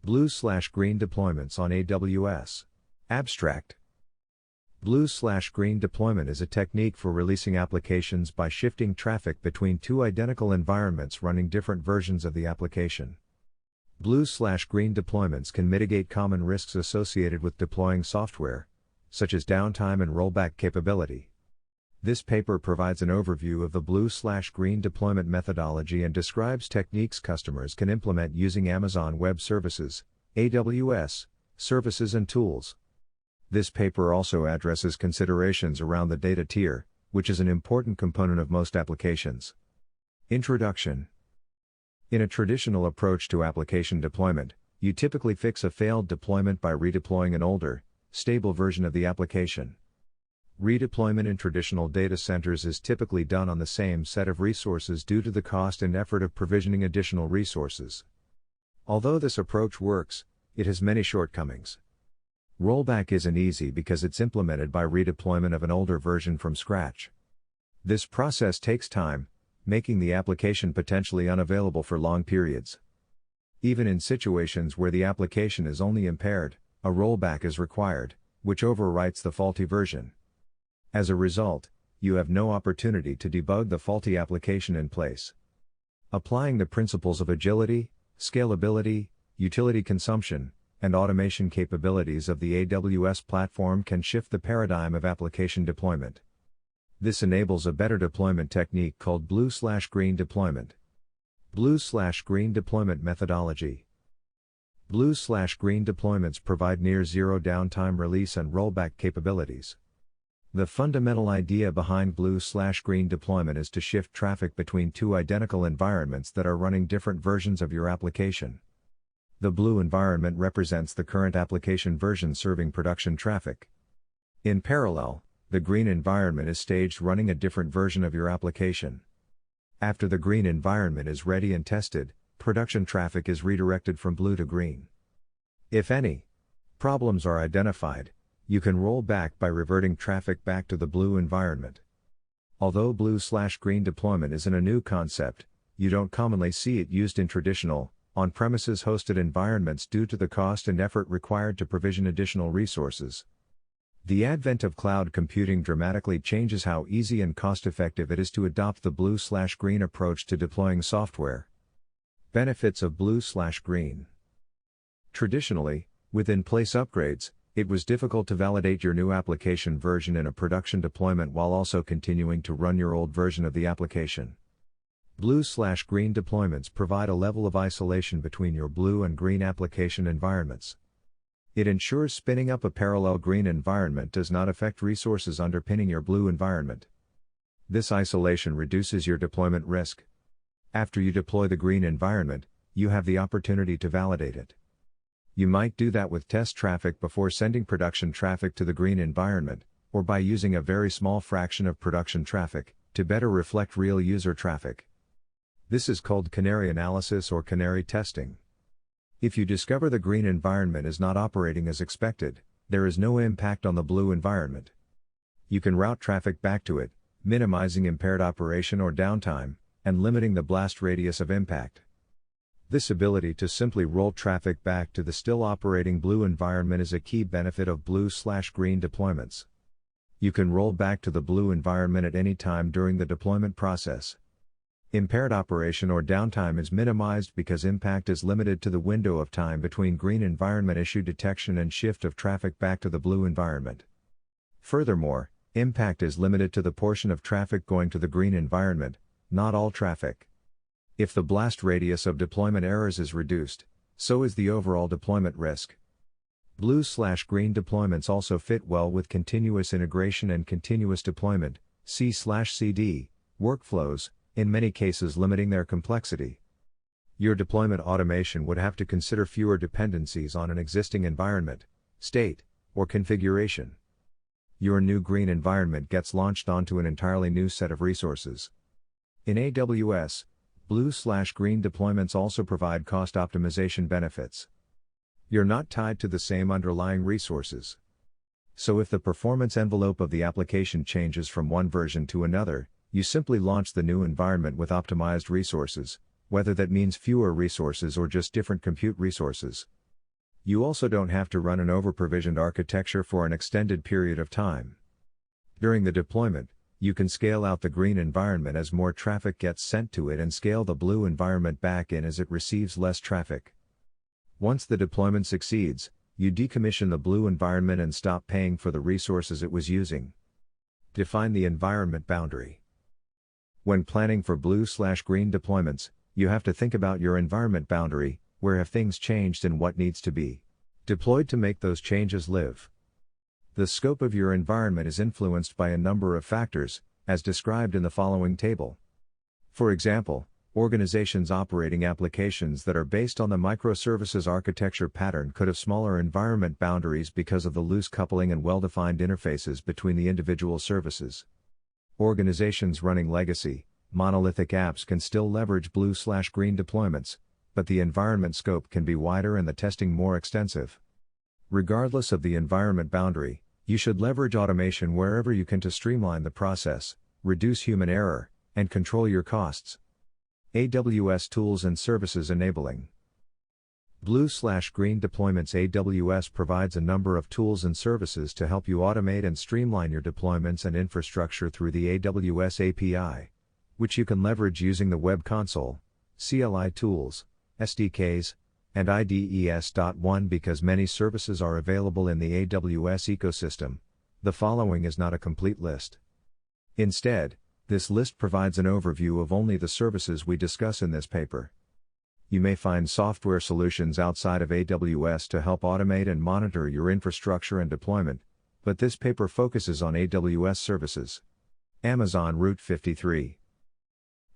Blue/green deployments on AWS. Abstract. Blue/green deployment is a technique for releasing applications by shifting traffic between two identical environments running different versions of the application. Blue/green deployments can mitigate common risks associated with deploying software, such as downtime and rollback capability. This paper provides an overview of the blue/green deployment methodology and describes techniques customers can implement using Amazon Web Services, AWS, services and tools. This paper also addresses considerations around the data tier, which is an important component of most applications. Introduction. In a traditional approach to application deployment, you typically fix a failed deployment by redeploying an older, stable version of the application. Redeployment in traditional data centers is typically done on the same set of resources due to the cost and effort of provisioning additional resources. Although this approach works, it has many shortcomings. Rollback isn't easy because it's implemented by redeployment of an older version from scratch. This process takes time, making the application potentially unavailable for long periods. Even in situations where the application is only impaired, a rollback is required, which overwrites the faulty version. As a result, you have no opportunity to debug the faulty application in place. Applying the principles of agility, scalability, utility consumption, and automation capabilities of the AWS platform can shift the paradigm of application deployment. This enables a better deployment technique called blue/green deployment. Blue/green deployment methodology. Blue/green deployments provide near zero downtime release and rollback capabilities. The fundamental idea behind blue/green deployment is to shift traffic between two identical environments that are running different versions of your application. The blue environment represents the current application version serving production traffic. In parallel, the green environment is staged running a different version of your application. After the green environment is ready and tested, production traffic is redirected from blue to green. If any problems are identified, you can roll back by reverting traffic back to the blue environment. Although blue/green deployment isn't a new concept, you don't commonly see it used in traditional, on-premises hosted environments due to the cost and effort required to provision additional resources. The advent of cloud computing dramatically changes how easy and cost-effective it is to adopt the blue/green approach to deploying software. Benefits of blue/green. Traditionally, with in-place upgrades, it was difficult to validate your new application version in a production deployment while also continuing to run your old version of the application. Blue/green deployments provide a level of isolation between your blue and green application environments. It ensures spinning up a parallel green environment does not affect resources underpinning your blue environment. This isolation reduces your deployment risk. After you deploy the green environment, you have the opportunity to validate it. You might do that with test traffic before sending production traffic to the green environment, or by using a very small fraction of production traffic to better reflect real user traffic. This is called canary analysis or canary testing. If you discover the green environment is not operating as expected, there is no impact on the blue environment. You can route traffic back to it, minimizing impaired operation or downtime, and limiting the blast radius of impact. This ability to simply roll traffic back to the still operating blue environment is a key benefit of blue/green deployments. You can roll back to the blue environment at any time during the deployment process. Impaired operation or downtime is minimized because impact is limited to the window of time between green environment issue detection and shift of traffic back to the blue environment. Furthermore, impact is limited to the portion of traffic going to the green environment, not all traffic. If the blast radius of deployment errors is reduced, so is the overall deployment risk. Blue/green deployments also fit well with continuous integration and continuous deployment, C/CD, workflows, in many cases limiting their complexity. Your deployment automation would have to consider fewer dependencies on an existing environment, state, or configuration. Your new green environment gets launched onto an entirely new set of resources. In AWS, blue/green deployments also provide cost optimization benefits. You're not tied to the same underlying resources. So if the performance envelope of the application changes from one version to another, you simply launch the new environment with optimized resources, whether that means fewer resources or just different compute resources. You also don't have to run an over-provisioned architecture for an extended period of time. During the deployment, you can scale out the green environment as more traffic gets sent to it and scale the blue environment back in as it receives less traffic. Once the deployment succeeds, you decommission the blue environment and stop paying for the resources it was using. Define the environment boundary. When planning for blue/green deployments, you have to think about your environment boundary, where have things changed and what needs to be deployed to make those changes live. The scope of your environment is influenced by a number of factors, as described in the following table. For example, organizations operating applications that are based on the microservices architecture pattern could have smaller environment boundaries because of the loose coupling and well-defined interfaces between the individual services. Organizations running legacy, monolithic apps can still leverage blue/green deployments, but the environment scope can be wider and the testing more extensive. Regardless of the environment boundary, you should leverage automation wherever you can to streamline the process, reduce human error, and control your costs. AWS Tools and Services Enabling Blue/green deployments. AWS provides a number of tools and services to help you automate and streamline your deployments and infrastructure through the AWS API, which you can leverage using the Web Console, CLI tools, SDKs, and IDES.1. Because many services are available in the AWS ecosystem, the following is not a complete list. Instead, this list provides an overview of only the services we discuss in this paper. You may find software solutions outside of AWS to help automate and monitor your infrastructure and deployment, but this paper focuses on AWS services. Amazon Route 53.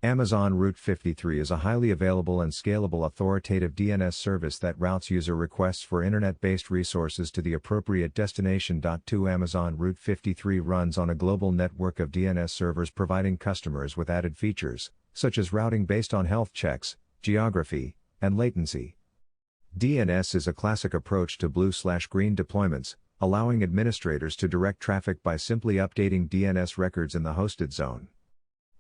Amazon Route 53 is a highly available and scalable authoritative DNS service that routes user requests for internet-based resources to the appropriate destination. 2 Amazon Route 53 runs on a global network of DNS servers, providing customers with added features, such as routing based on health checks, geography, and latency. DNS is a classic approach to blue/green deployments, allowing administrators to direct traffic by simply updating DNS records in the hosted zone.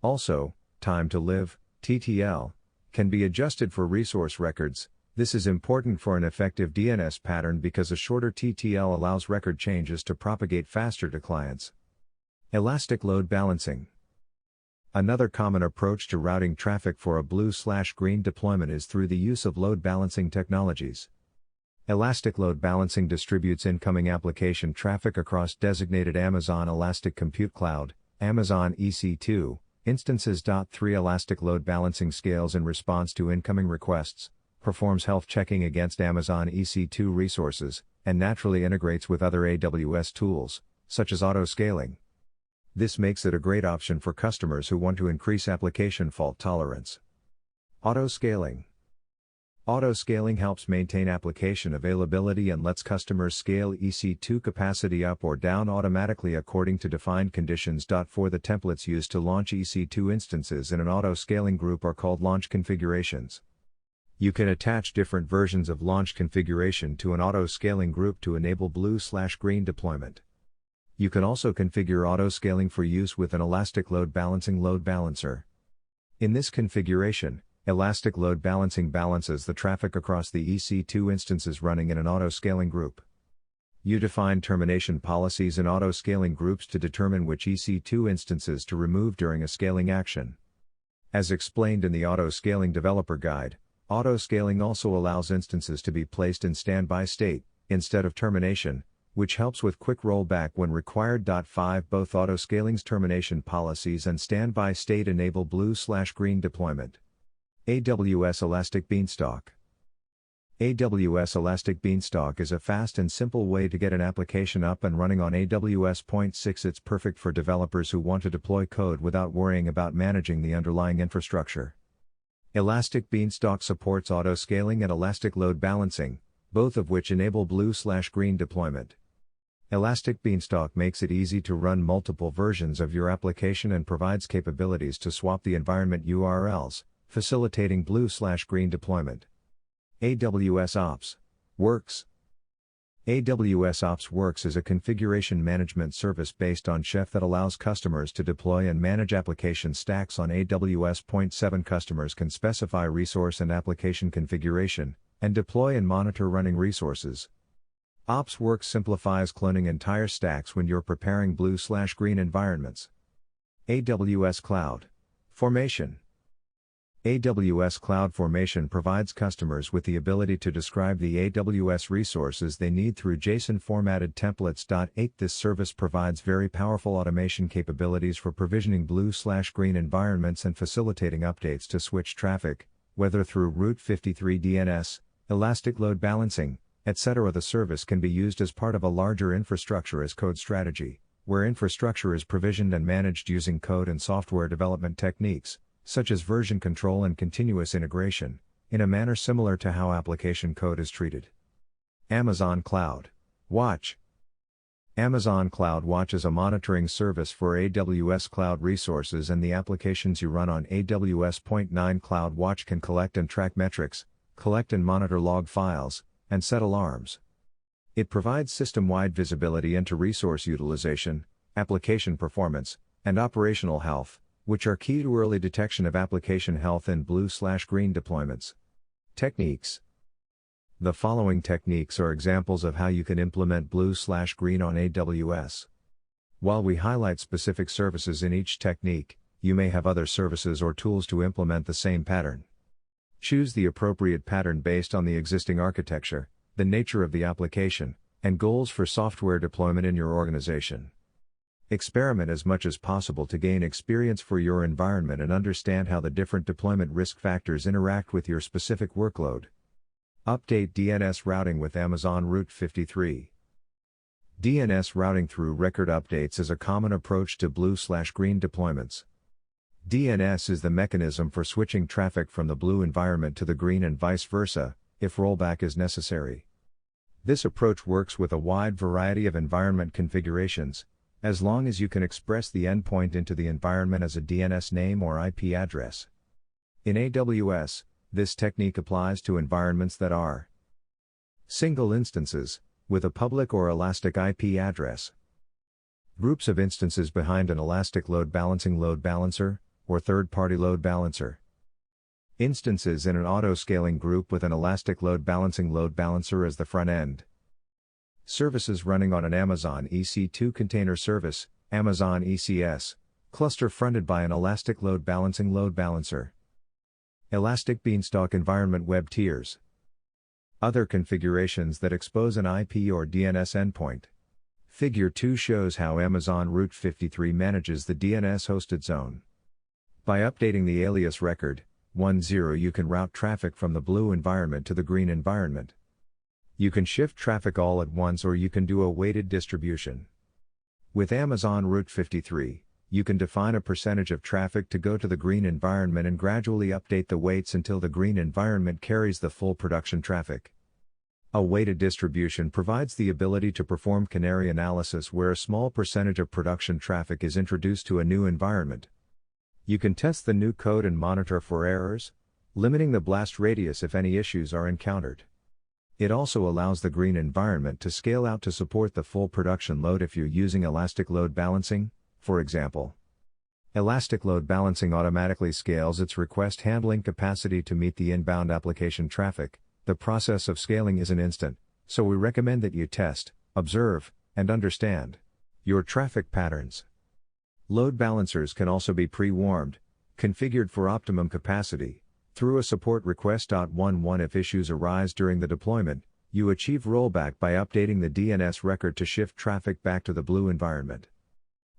Also, time to live, TTL, can be adjusted for resource records. This is important for an effective DNS pattern because a shorter TTL allows record changes to propagate faster to clients. Elastic load balancing. Another common approach to routing traffic for a blue/green deployment is through the use of load balancing technologies. Elastic load balancing distributes incoming application traffic across designated Amazon Elastic Compute Cloud, Amazon EC2, instances. 3 Elastic load balancing scales in response to incoming requests, performs health checking against Amazon EC2 resources, and naturally integrates with other AWS tools, such as auto-scaling. This makes it a great option for customers who want to increase application fault tolerance. Auto-scaling. Auto-scaling helps maintain application availability and lets customers scale EC2 capacity up or down automatically according to defined conditions. 4 The templates used to launch EC2 instances in an auto-scaling group are called launch configurations. You can attach different versions of launch configuration to an auto-scaling group to enable blue/green deployment. You can also configure auto-scaling for use with an Elastic Load Balancing load balancer. In this configuration, Elastic Load Balancing balances the traffic across the EC2 instances running in an auto-scaling group. You define termination policies in auto-scaling groups to determine which EC2 instances to remove during a scaling action. As explained in the Auto-Scaling Developer Guide, auto-scaling also allows instances to be placed in standby state, instead of termination, which helps with quick rollback when required. 5 Both auto-scaling's termination policies and standby state enable blue/green deployment. AWS Elastic Beanstalk. AWS Elastic Beanstalk is a fast and simple way to get an application up and running on AWS.6. It's perfect for developers who want to deploy code without worrying about managing the underlying infrastructure. Elastic Beanstalk supports auto-scaling and elastic load balancing, both of which enable blue/green deployment. Elastic Beanstalk makes it easy to run multiple versions of your application and provides capabilities to swap the environment URLs, facilitating blue/green deployment. AWS Ops Works. AWS Ops Works is a configuration management service based on Chef that allows customers to deploy and manage application stacks on AWS. 7 Customers can specify resource and application configuration, and deploy and monitor running resources. OpsWorks simplifies cloning entire stacks when you're preparing blue/green environments. AWS Cloud Formation. AWS CloudFormation provides customers with the ability to describe the AWS resources they need through JSON-formatted templates. This service provides very powerful automation capabilities for provisioning blue/green environments and facilitating updates to switch traffic, whether through Route 53 DNS, elastic load balancing, etc. The service can be used as part of a larger infrastructure as code strategy, where infrastructure is provisioned and managed using code and software development techniques, such as version control and continuous integration, in a manner similar to how application code is treated. Amazon Cloud Watch. Amazon Cloud Watch is a monitoring service for AWS cloud resources and the applications you run on AWS. 9 Cloud Watch can collect and track metrics, collect and monitor log files, and set alarms. It provides system-wide visibility into resource utilization, application performance, and operational health, which are key to early detection of application health in blue/green deployments. Techniques. The following techniques are examples of how you can implement blue/green on AWS. While we highlight specific services in each technique, you may have other services or tools to implement the same pattern. Choose the appropriate pattern based on the existing architecture, the nature of the application, and goals for software deployment in your organization. Experiment as much as possible to gain experience for your environment and understand how the different deployment risk factors interact with your specific workload. Update DNS routing with Amazon Route 53. DNS routing through record updates is a common approach to blue/green deployments. DNS is the mechanism for switching traffic from the blue environment to the green and vice versa, if rollback is necessary. This approach works with a wide variety of environment configurations, as long as you can express the endpoint into the environment as a DNS name or IP address. In AWS, this technique applies to environments that are single instances, with a public or elastic IP address, groups of instances behind an elastic load balancer, or third-party load balancer, instances in an auto-scaling group with an elastic load balancer as the front end, services running on an Amazon EC2 container service, Amazon ECS, cluster fronted by an elastic load balancer, elastic beanstalk environment web tiers, other configurations that expose an IP or DNS endpoint. Figure 2 shows how Amazon Route 53 manages the DNS hosted zone. By updating the alias record, 10, you can route traffic from the blue environment to the green environment. You can shift traffic all at once or you can do a weighted distribution. With Amazon Route 53, you can define a percentage of traffic to go to the green environment and gradually update the weights until the green environment carries the full production traffic. A weighted distribution provides the ability to perform canary analysis where a small percentage of production traffic is introduced to a new environment. You can test the new code and monitor for errors, limiting the blast radius if any issues are encountered. It also allows the green environment to scale out to support the full production load if you're using elastic load balancing, for example. Elastic load balancing automatically scales its request handling capacity to meet the inbound application traffic. The process of scaling isn't instant, so we recommend that you test, observe, and understand your traffic patterns. Load balancers can also be pre-warmed, configured for optimum capacity, through a support request. 11 If issues arise during the deployment, you achieve rollback by updating the DNS record to shift traffic back to the blue environment.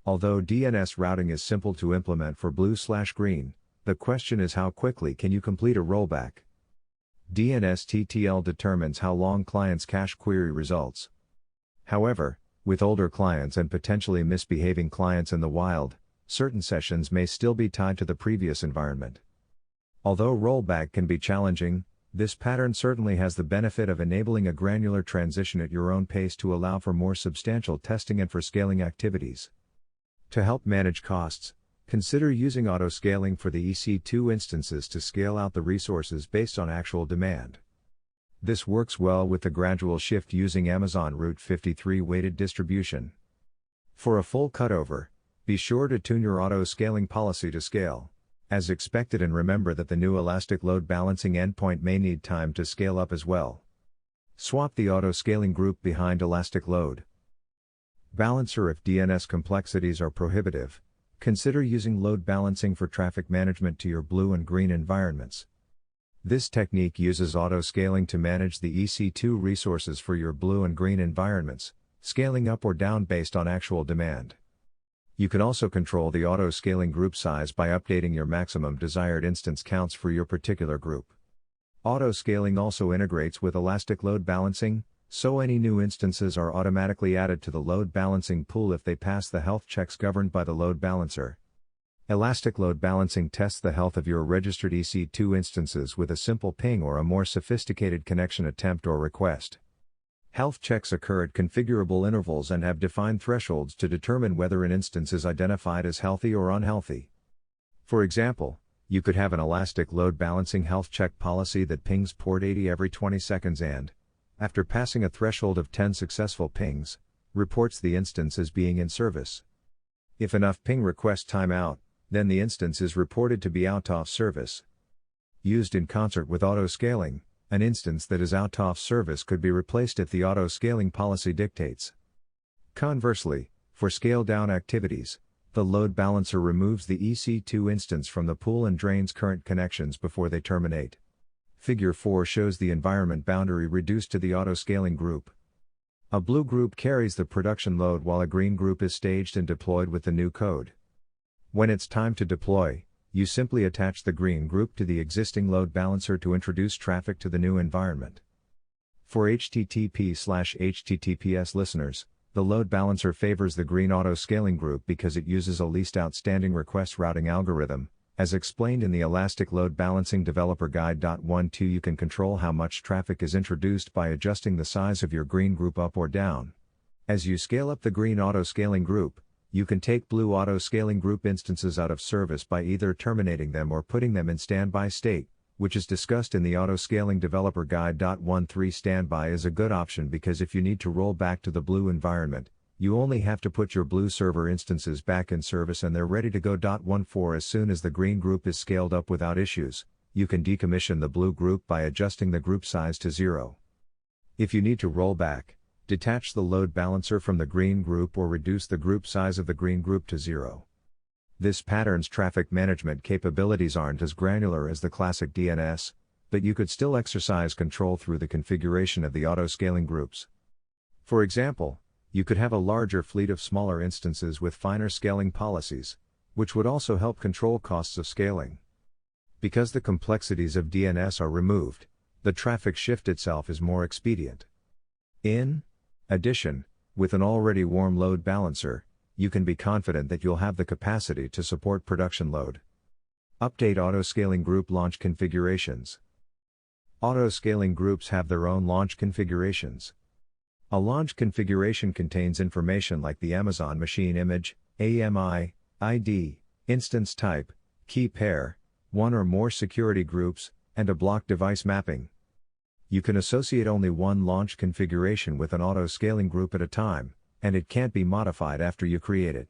Although DNS routing is simple to implement for blue/green, the question is how quickly can you complete a rollback? DNS-TTL determines how long clients cache query results. However, with older clients and potentially misbehaving clients in the wild, certain sessions may still be tied to the previous environment. Although rollback can be challenging, this pattern certainly has the benefit of enabling a granular transition at your own pace to allow for more substantial testing and for scaling activities. To help manage costs, consider using auto-scaling for the EC2 instances to scale out the resources based on actual demand. This works well with the gradual shift using Amazon Route 53 weighted distribution. For a full cutover, be sure to tune your auto-scaling policy to scale. as expected, and remember that the new Elastic Load Balancing endpoint may need time to scale up as well. Swap the auto-scaling group behind Elastic Load Balancer. If DNS complexities are prohibitive, consider using load balancing for traffic management to your blue and green environments. This technique uses auto-scaling to manage the EC2 resources for your blue and green environments, scaling up or down based on actual demand. You can also control the auto-scaling group size by updating your maximum desired instance counts for your particular group. Auto-scaling also integrates with Elastic Load Balancing, so any new instances are automatically added to the load balancing pool if they pass the health checks governed by the load balancer. Elastic Load Balancing tests the health of your registered EC2 instances with a simple ping or a more sophisticated connection attempt or request. Health checks occur at configurable intervals and have defined thresholds to determine whether an instance is identified as healthy or unhealthy. For example, you could have an Elastic Load Balancing health check policy that pings port 80 every 20 seconds and, after passing a threshold of 10 successful pings, reports the instance as being in service. If enough ping request timeout, then the instance is reported to be out of service. Used in concert with auto-scaling, an instance that is out of service could be replaced if the auto-scaling policy dictates. Conversely, for scale-down activities, the load balancer removes the EC2 instance from the pool and drains current connections before they terminate. Figure 4 shows the environment boundary reduced to the auto-scaling group. A blue group carries the production load while a green group is staged and deployed with the new code. When it's time to deploy, you simply attach the green group to the existing load balancer to introduce traffic to the new environment. For HTTP/HTTPS listeners, the load balancer favors the green auto-scaling group because it uses a least outstanding request routing algorithm. As explained in the Elastic Load Balancing Developer Guide. 1.2, you can control how much traffic is introduced by adjusting the size of your green group up or down. As you scale up the green auto-scaling group, you can take blue auto-scaling group instances out of service by either terminating them or putting them in standby state, which is discussed in the Auto-Scaling Developer Guide. 1.3 Standby is a good option because if you need to roll back to the blue environment, you only have to put your blue server instances back in service and they're ready to go. 1.4 As soon as the green group is scaled up without issues, you can decommission the blue group by adjusting the group size to 0. If you need to roll back, detach the load balancer from the green group or reduce the group size of the green group to 0. This pattern's traffic management capabilities aren't as granular as the classic DNS, but you could still exercise control through the configuration of the auto-scaling groups. For example, you could have a larger fleet of smaller instances with finer scaling policies, which would also help control costs of scaling. Because the complexities of DNS are removed, the traffic shift itself is more expedient. In addition, with an already warm load balancer, you can be confident that you'll have the capacity to support production load. Update auto-scaling group launch configurations. Auto-scaling groups have their own launch configurations. A launch configuration contains information like the Amazon machine image, AMI, ID, instance type, key pair, one or more security groups, and a block device mapping. You can associate only one launch configuration with an auto-scaling group at a time, and it can't be modified after you create it.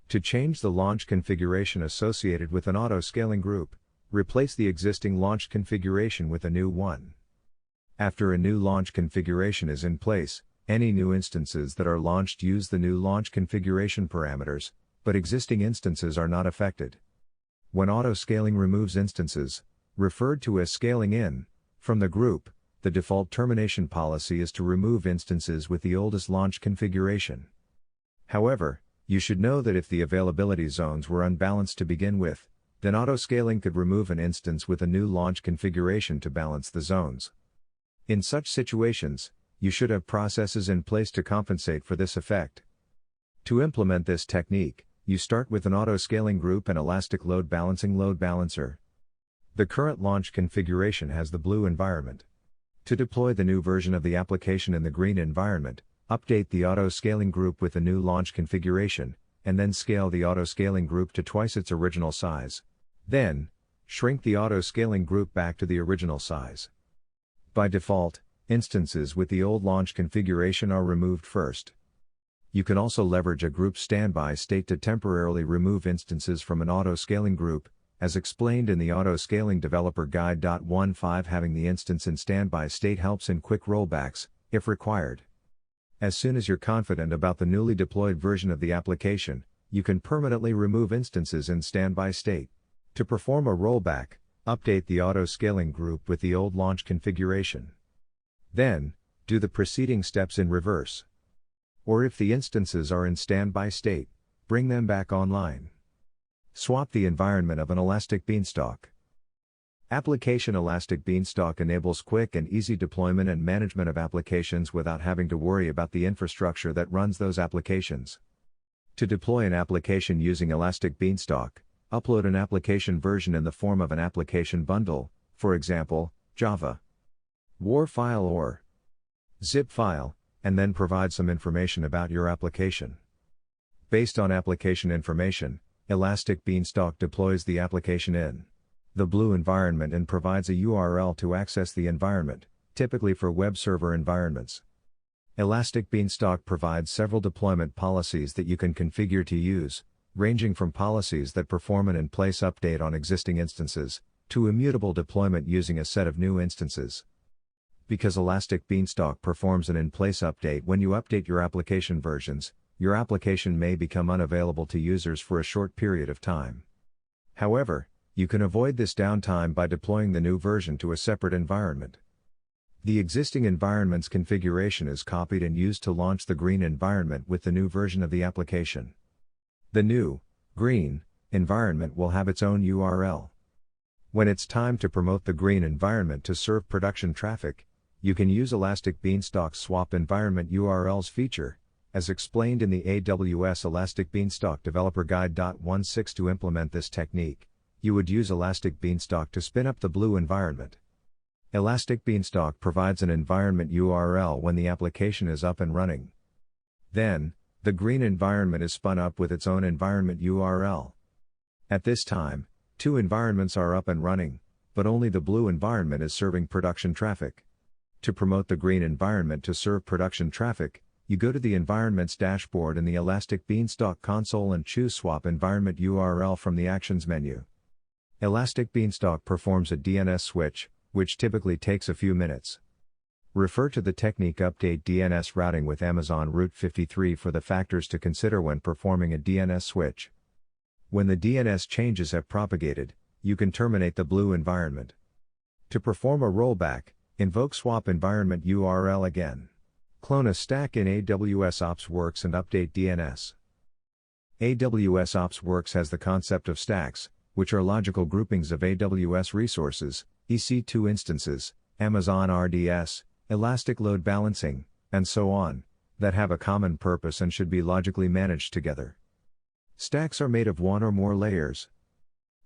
To change the launch configuration associated with an auto-scaling group, replace the existing launch configuration with a new one. After a new launch configuration is in place, any new instances that are launched use the new launch configuration parameters, but existing instances are not affected. When auto-scaling removes instances, referred to as scaling in, from the group, the default termination policy is to remove instances with the oldest launch configuration. However, you should know that if the availability zones were unbalanced to begin with, then auto-scaling could remove an instance with a new launch configuration to balance the zones. In such situations, you should have processes in place to compensate for this effect. To implement this technique, you start with an auto-scaling group and Elastic Load Balancing load balancer. The current launch configuration has the blue environment. To deploy the new version of the application in the green environment, update the auto-scaling group with the new launch configuration, and then scale the auto-scaling group to twice its original size. Then, shrink the auto-scaling group back to the original size. By default, instances with the old launch configuration are removed first. You can also leverage a group standby state to temporarily remove instances from an auto-scaling group, as explained in the Auto-Scaling Developer Guide. 1.5 Having the instance in standby state helps in quick rollbacks, if required. As soon as you're confident about the newly deployed version of the application, you can permanently remove instances in standby state. To perform a rollback, update the auto-scaling group with the old launch configuration. Then, do the preceding steps in reverse. Or if the instances are in standby state, bring them back online. Swap the environment of an Elastic Beanstalk. Application Elastic Beanstalk enables quick and easy deployment and management of applications without having to worry about the infrastructure that runs those applications. To deploy an application using Elastic Beanstalk, upload an application version in the form of an application bundle, for example, Java, WAR file or zip file, and then provide some information about your application. Based on application information, Elastic Beanstalk deploys the application in the Blue environment and provides a URL to access the environment, typically for web server environments. Elastic Beanstalk provides several deployment policies that you can configure to use, ranging from policies that perform an in-place update on existing instances, to immutable deployment using a set of new instances. Because Elastic Beanstalk performs an in-place update when you update your application versions, your application may become unavailable to users for a short period of time. However, you can avoid this downtime by deploying the new version to a separate environment. The existing environment's configuration is copied and used to launch the green environment with the new version of the application. The new, green, environment will have its own URL. When it's time to promote the green environment to serve production traffic, you can use Elastic Beanstalk's Swap Environment URLs feature, as explained in the AWS Elastic Beanstalk Developer Guide. 1.6 To implement this technique, you would use Elastic Beanstalk to spin up the Blue environment. Elastic Beanstalk provides an environment URL when the application is up and running. Then, the green environment is spun up with its own environment URL. At this time, two environments are up and running, but only the Blue environment is serving production traffic. To promote the green environment to serve production traffic, you go to the Environments dashboard in the Elastic Beanstalk console and choose Swap Environment URL from the Actions menu. Elastic Beanstalk performs a DNS switch, which typically takes a few minutes. Refer to the technique Update DNS Routing with Amazon Route 53 for the factors to consider when performing a DNS switch. When the DNS changes have propagated, you can terminate the Blue environment. To perform a rollback, invoke Swap Environment URL again. Clone a stack in AWS OpsWorks and update DNS. AWS OpsWorks has the concept of stacks, which are logical groupings of AWS resources, EC2 instances, Amazon RDS, Elastic Load Balancing, and so on, that have a common purpose and should be logically managed together. Stacks are made of one or more layers.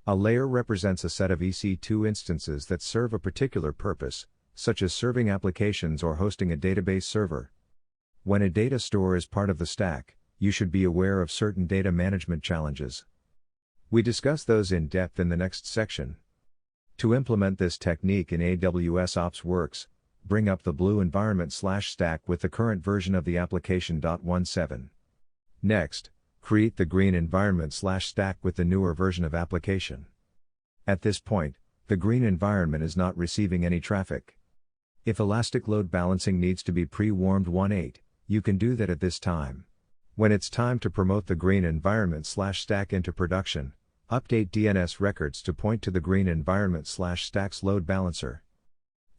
A layer represents a set of EC2 instances that serve a particular purpose, such as serving applications or hosting a database server. When a data store is part of the stack, you should be aware of certain data management challenges. We discuss those in depth in the next section. To implement this technique in AWS OpsWorks, bring up the Blue environment/stack with the current version of the application. 1.7. Next, create the green environment/stack with the newer version of application. At this point, the green environment is not receiving any traffic. If Elastic Load Balancing needs to be pre-warmed 1.8, you can do that at this time. When it's time to promote the green environment/stack into production, update DNS records to point to the green environment/stack's load balancer.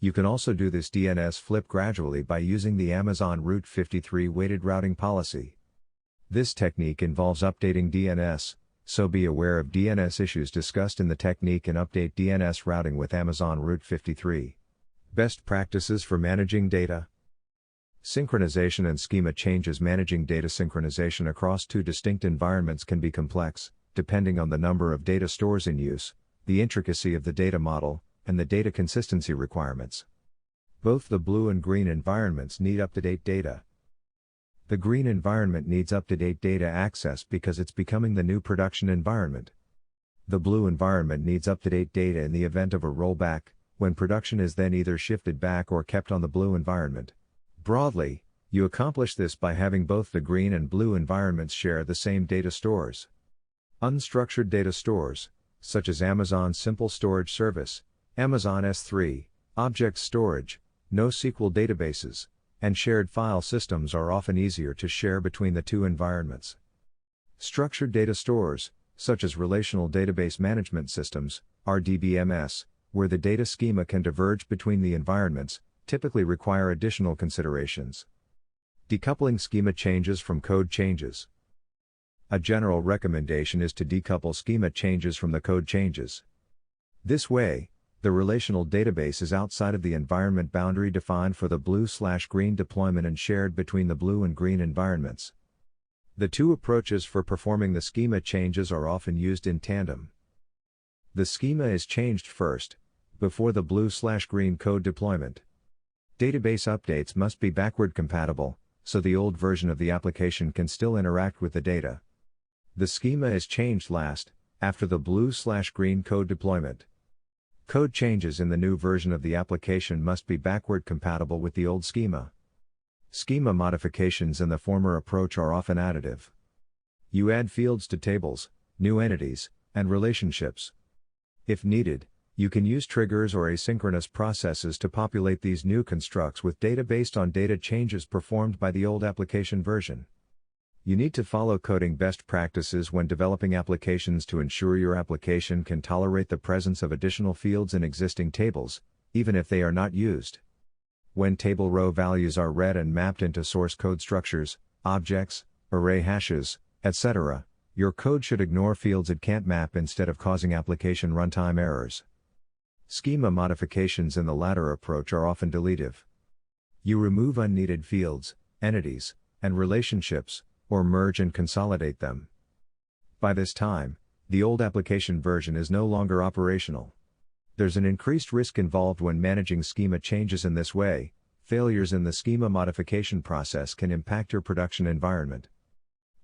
You can also do this DNS flip gradually by using the Amazon Route 53 weighted routing policy. This technique involves updating DNS, so be aware of DNS issues discussed in the technique and update DNS routing with Amazon Route 53. Best practices for managing data. Synchronization and schema changes. Managing data synchronization across two distinct environments can be complex, depending on the number of data stores in use, the intricacy of the data model, and the data consistency requirements. Both the Blue and green environments need up-to-date data. The green environment needs up-to-date data access because it's becoming the new production environment. The Blue environment needs up-to-date data in the event of a rollback, when production is then either shifted back or kept on the Blue environment. Broadly, you accomplish this by having both the green and blue environments share the same data stores. Unstructured data stores, such as Amazon Simple Storage Service, Amazon S3, Object Storage, NoSQL databases, and shared file systems are often easier to share between the two environments. Structured data stores, such as Relational Database Management Systems, RDBMS, where the data schema can diverge between the environments, typically require additional considerations. Decoupling schema changes from code changes. A general recommendation is to decouple schema changes from the code changes. This way, the relational database is outside of the environment boundary defined for the blue/green deployment and shared between the blue and green environments. The two approaches for performing the schema changes are often used in tandem. The schema is changed first, before the blue/green code deployment. Database updates must be backward compatible, so the old version of the application can still interact with the data. The schema is changed last, after the blue/green code deployment. Code changes in the new version of the application must be backward compatible with the old schema. Schema modifications in the former approach are often additive. You add fields to tables, new entities, and relationships. If needed, you can use triggers or asynchronous processes to populate these new constructs with data based on data changes performed by the old application version. You need to follow coding best practices when developing applications to ensure your application can tolerate the presence of additional fields in existing tables, even if they are not used. When table row values are read and mapped into source code structures, objects, array hashes, etc., your code should ignore fields it can't map instead of causing application runtime errors. Schema modifications in the latter approach are often deletive. You remove unneeded fields, entities, and relationships, or merge and consolidate them. By this time, the old application version is no longer operational. There's an increased risk involved when managing schema changes in this way. Failures in the schema modification process can impact your production environment.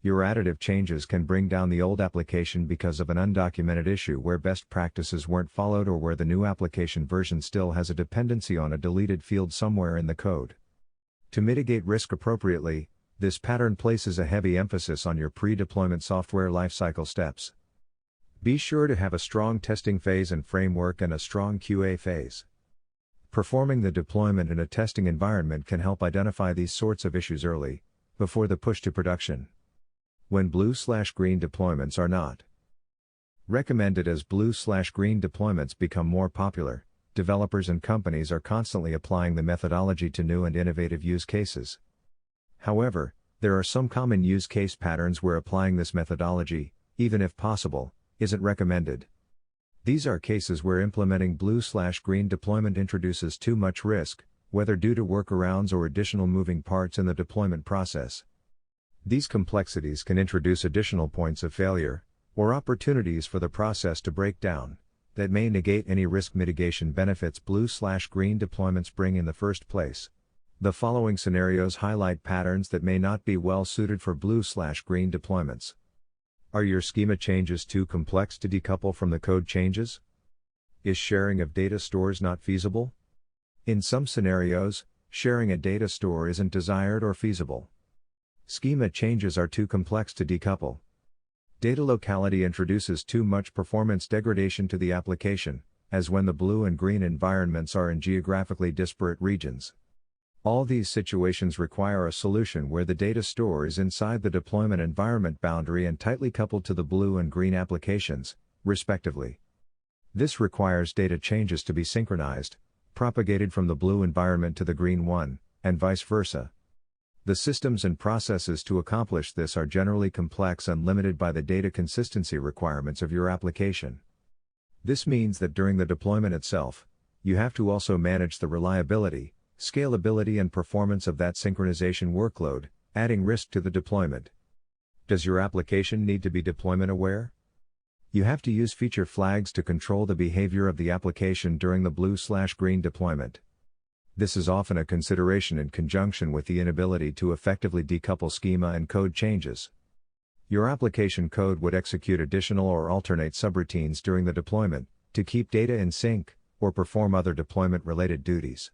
Your additive changes can bring down the old application because of an undocumented issue where best practices weren't followed or where the new application version still has a dependency on a deleted field somewhere in the code. To mitigate risk appropriately, this pattern places a heavy emphasis on your pre-deployment software lifecycle steps. Be sure to have a strong testing phase and framework and a strong QA phase. Performing the deployment in a testing environment can help identify these sorts of issues early, before the push to production. When blue/green deployments are not recommended as blue/green deployments become more popular, developers and companies are constantly applying the methodology to new and innovative use cases. However, there are some common use case patterns where applying this methodology, even if possible, isn't recommended. These are cases where implementing blue/green deployment introduces too much risk, whether due to workarounds or additional moving parts in the deployment process. These complexities can introduce additional points of failure, or opportunities for the process to break down, that may negate any risk mitigation benefits blue/green deployments bring in the first place. The following scenarios highlight patterns that may not be well suited for blue/green deployments. Are your schema changes too complex to decouple from the code changes? Is sharing of data stores not feasible? In some scenarios, sharing a data store isn't desired or feasible. Schema changes are too complex to decouple. Data locality introduces too much performance degradation to the application, as when the blue and green environments are in geographically disparate regions. All these situations require a solution where the data store is inside the deployment environment boundary and tightly coupled to the blue and green applications, respectively. This requires data changes to be synchronized, propagated from the blue environment to the green one, and vice versa. The systems and processes to accomplish this are generally complex and limited by the data consistency requirements of your application. This means that during the deployment itself, you have to also manage the reliability, scalability and performance of that synchronization workload, adding risk to the deployment. Does your application need to be deployment aware? You have to use feature flags to control the behavior of the application during the blue/green deployment. This is often a consideration in conjunction with the inability to effectively decouple schema and code changes. Your application code would execute additional or alternate subroutines during the deployment, to keep data in sync, or perform other deployment-related duties.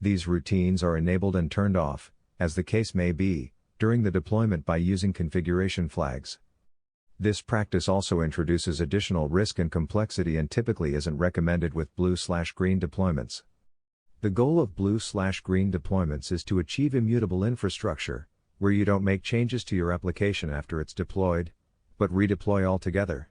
These routines are enabled and turned off, as the case may be, during the deployment by using configuration flags. This practice also introduces additional risk and complexity and typically isn't recommended with blue/green deployments. The goal of blue/green deployments is to achieve immutable infrastructure, where you don't make changes to your application after it's deployed, but redeploy altogether.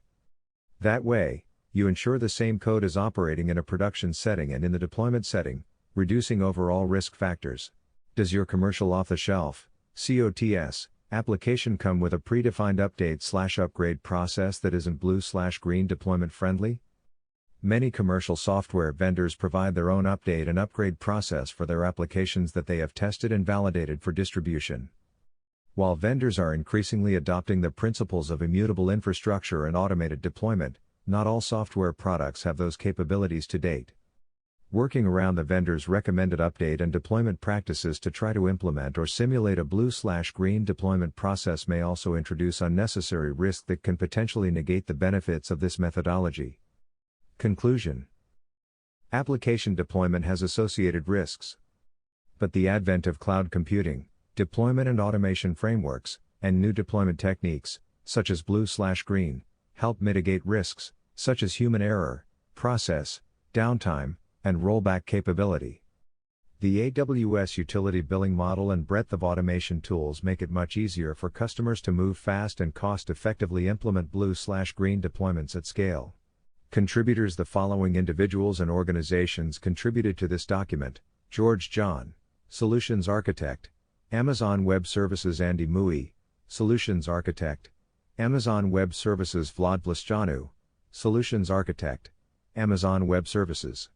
That way, you ensure the same code is operating in a production setting and in the deployment setting, reducing overall risk factors. Does your commercial off-the-shelf COTS application come with a predefined update/upgrade process that isn't blue/green deployment friendly? Many commercial software vendors provide their own update and upgrade process for their applications that they have tested and validated for distribution. While vendors are increasingly adopting the principles of immutable infrastructure and automated deployment, not all software products have those capabilities to date. Working around the vendor's recommended update and deployment practices to try to implement or simulate a blue/green deployment process may also introduce unnecessary risk that can potentially negate the benefits of this methodology. Conclusion: application deployment has associated risks. But the advent of cloud computing, deployment and automation frameworks, and new deployment techniques, such as blue/green, help mitigate risks, such as human error, process, downtime, and rollback capability. The AWS utility billing model and breadth of automation tools make it much easier for customers to move fast and cost-effectively implement blue/green deployments at scale. Contributors: the following individuals and organizations contributed to this document: George John, Solutions Architect, Amazon Web Services; Andy Mui, Solutions Architect, Amazon Web Services; Vlad Vlaschanu, Solutions Architect, Amazon Web Services.